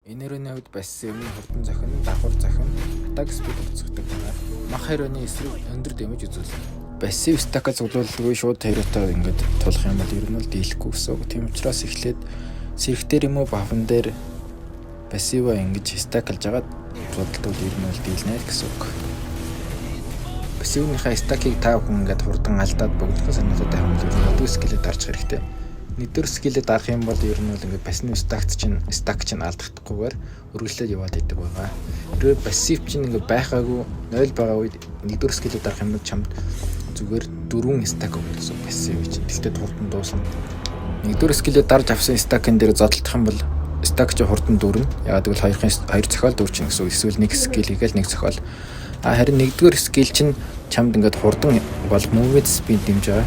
Энэ хөрөний хувьд пассивны хурдан зохин, давхар зохин, атак спид уцгдаг байгаа. Мах хөрөний эсрэг өндөр дэмэж үзүүлнэ. Пассив стака цуглуулгүй шууд хариутай ингээд тулах юм бол ер нь л дийлэхгүй гэсэн үг. Тийм учраас эхлээд сэрхтэр юм уу бафан дээр пассива ингэж стаклж агаад судалдаг ер нь л дийлнэ гэсэн үг. Пассивныхаа стакийг та бүхэн ингээд хурдан алдаад богдох санаатаа хамт ер нь өдөө скиллэд дарж хэрэгтэй. Нэгдүгээр скиллэд дарах юм бол ер нь л ингээд пассив стак чинь алдахдахгүйгээр үргэлжлээд яваад идэг байгаа. Тэрээр пассив чинь ингээд байхаагүй 0 байгаа үед нэгдүгээр скиллэд дарах юм бол чамд зүгээр 4 стак өгөх гэсэн пассив чинь. Тэгтээ хурдан дуусна. Нэгдүгээр скиллэд дарж авсан стакын дээр зодтолдох юм бол стак чи хурдан дүүрнэ. Ягаад гэвэл хоёр зохиол дүүрчин гэсэн. Эсвэл нэг скилл хийгээл нэг зохиол. Харин нэгдүгээр скилл чинь чамд ингээд хурдан бол movement speed дэмж байгаа.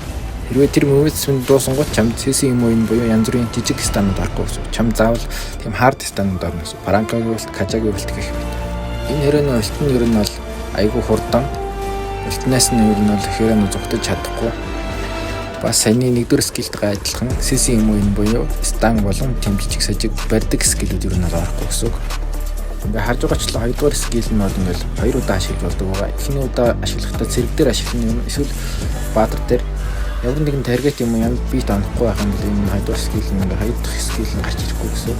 Хэрвээ тэр movement speed дуусангууд чамд CC юм уу энэ буюу янз бүрийн жижиг станууд арахгүй гэсэн. Чам заавал тийм hard станууд орно гэсэн. Паранкагийн уулт, кажагийн уулт гэх мэт. Энэ хөрөний уулт нь ер нь бол айгүй хурдан. Уултнаас нь ер нь бол хэрэг зүгтэж чадахгүй. Бас саяны нэгдүгээр скиллтэй адилхан CC юм уу энэ буюу стан болон тийм жижиг сажиг барьдаг скиллүүд ер нь арахгүй гэсэн. Ингээ харж байгаачлаа хоёрдугаар скилл нь бол ингээл 2 удаа ашиглаж болдог байгаа. Эхний удаа ашиглахдаа цэрэг дээр ашиглах юм эсвэл баатар дээр ямар нэгэн таргет юм уу ямар бит онохгүй байх юм бол энэ хоёрдугаар скилл нь ингээ хоёр дахь скилл нь гарч ирэхгүй гэсэн.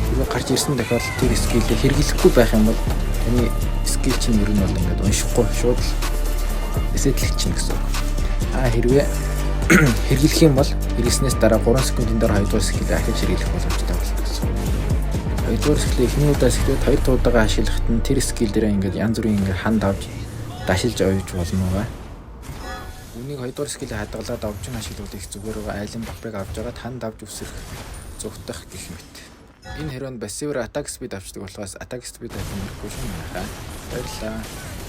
Хэрвээ гарч ирсэн тохиолдолд тэр скиллээ хэрэглэхгүй байх юм бол таны скилл чинь ер нь бол ингээ уншихгүй шууд эсэдлэгч чинь гэсэн. Хэрвээ хэрэглэх юм бол хэрэгснээс дараа 3 секундын дараа хоёрдугаар скиллээ ахиж хэрэглэх боломжтой болно гэсэн. Хоёрдугаар скиллээ эхний удаас эхлээд хоёр удаагаа ашиглахад нь тэр скилл дээр ингээд янз бүрийн ингээд ханд авч дашилж оёж болно байгаа. Үнийг хоёрдугаар скиллээ хадгалаад овжин ашиглуулах их зүгээр байгаа. Айлын бапыг авч агаад ханд авч үсрэх зүгтах гэх мэт. Энэ хөрөнд пассивээр атак спид авчдаг болохоос атак спид авах хэрэггүй шүү дээ. Баярлалаа.